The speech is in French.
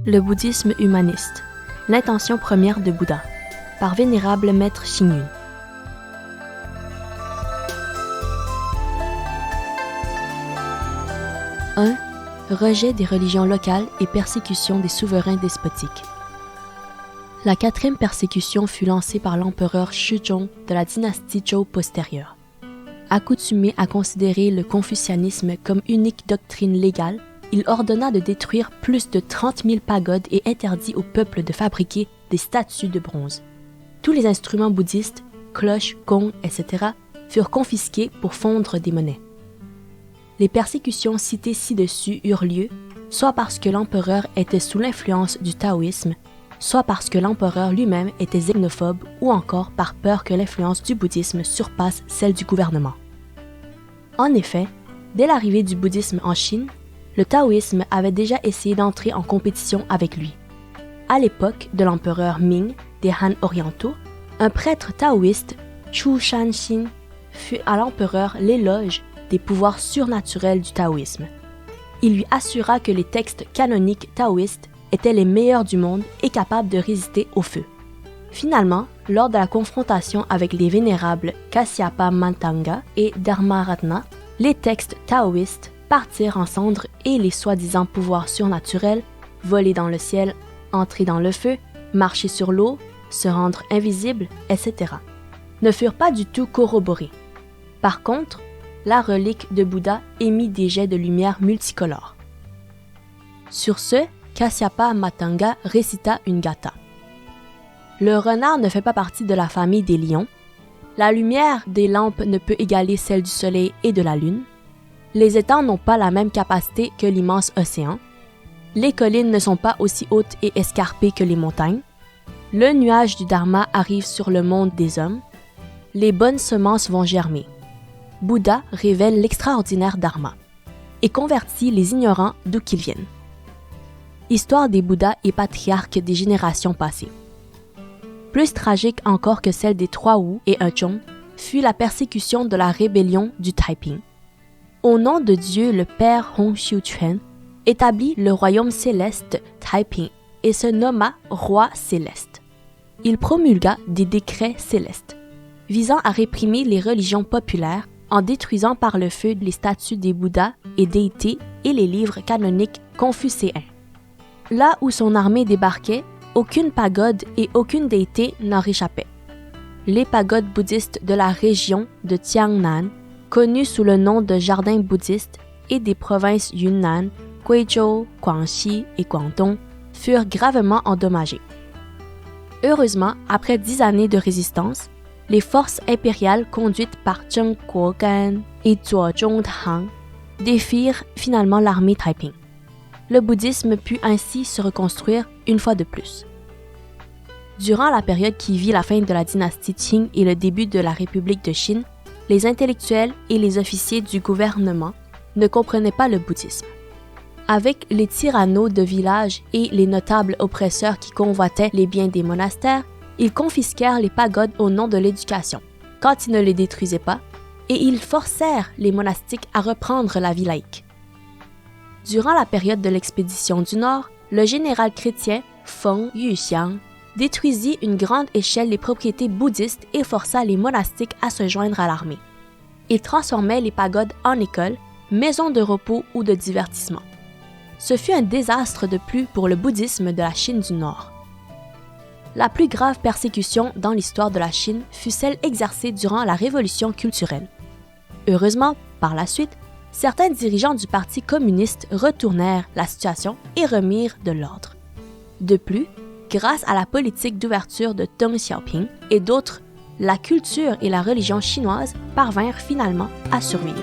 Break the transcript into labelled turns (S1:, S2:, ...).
S1: Le bouddhisme humaniste, l'intention première de Bouddha, par Vénérable Maître Xing Yun. Rejet des religions locales et persécution des souverains despotiques. La 4e persécution fut lancée par l'empereur Shizong de la dynastie Zhou postérieure. Accoutumé à considérer le confucianisme comme unique doctrine légale, il ordonna de détruire plus de 30 000 pagodes et interdit au peuple de fabriquer des statues de bronze. Tous les instruments bouddhistes, cloches, gongs, etc., furent confisqués pour fondre des monnaies. Les persécutions citées ci-dessus eurent lieu, soit parce que l'empereur était sous l'influence du taoïsme, soit parce que l'empereur lui-même était xénophobe ou encore par peur que l'influence du bouddhisme surpasse celle du gouvernement. En effet, dès l'arrivée du bouddhisme en Chine, le taoïsme avait déjà essayé d'entrer en compétition avec lui. À l'époque de l'empereur Ming des Han orientaux, un prêtre taoïste, Chu Shanxin, fut à l'empereur l'éloge des pouvoirs surnaturels du taoïsme. Il lui assura que les textes canoniques taoïstes étaient les meilleurs du monde et capables de résister au feu. Finalement, lors de la confrontation avec les vénérables Kasyapa Mantanga et Dharmaratna, les textes taoïstes partirent en cendres et les soi-disant pouvoirs surnaturels, voler dans le ciel, entrer dans le feu, marcher sur l'eau, se rendre invisible, etc., ne furent pas du tout corroborés. Par contre, la relique de Bouddha émit des jets de lumière multicolores. Sur ce, Kasyapa Matanga récita une gatha. Le renard ne fait pas partie de la famille des lions. La lumière des lampes ne peut égaler celle du soleil et de la lune. Les étangs n'ont pas la même capacité que l'immense océan. Les collines ne sont pas aussi hautes et escarpées que les montagnes. Le nuage du Dharma arrive sur le monde des hommes. Les bonnes semences vont germer. Bouddha révèle l'extraordinaire Dharma et convertit les ignorants d'où qu'ils viennent. Histoire des Bouddhas et patriarques des générations passées. Plus tragique encore que celle des 3 Wu et 1 Chong fut la persécution de la rébellion du Taiping. Au nom de Dieu, le père Hong Xiuquan établit le royaume céleste Taiping et se nomma roi céleste. Il promulgua des décrets célestes visant à réprimer les religions populaires en détruisant par le feu les statues des Bouddhas et déités et les livres canoniques confucéens. Là où son armée débarquait, aucune pagode et aucune déité n'en réchappait. Les pagodes bouddhistes de la région de Tiangnan, connues sous le nom de jardins bouddhistes, et des provinces Yunnan, Guizhou, Guangxi et Guangdong, furent gravement endommagées. Heureusement, après 10 années de résistance, les forces impériales conduites par Zheng Guogan et Zuo Zhongtang défirent finalement l'armée Taiping. Le bouddhisme put ainsi se reconstruire une fois de plus. Durant la période qui vit la fin de la dynastie Qing et le début de la République de Chine, les intellectuels et les officiers du gouvernement ne comprenaient pas le bouddhisme. Avec les tyrannos de village et les notables oppresseurs qui convoitaient les biens des monastères, ils confisquèrent les pagodes au nom de l'éducation, quand ils ne les détruisaient pas, et ils forcèrent les monastiques à reprendre la vie laïque. Durant la période de l'expédition du Nord, le général chrétien Feng Yuxiang détruisit une grande échelle les propriétés bouddhistes et força les monastiques à se joindre à l'armée. Il transformait les pagodes en écoles, maisons de repos ou de divertissement. Ce fut un désastre de plus pour le bouddhisme de la Chine du Nord. La plus grave persécution dans l'histoire de la Chine fut celle exercée durant la Révolution culturelle. Heureusement, par la suite, certains dirigeants du Parti communiste retournèrent la situation et remirent de l'ordre. De plus, grâce à la politique d'ouverture de Deng Xiaoping et d'autres, la culture et la religion chinoise parvinrent finalement à survivre.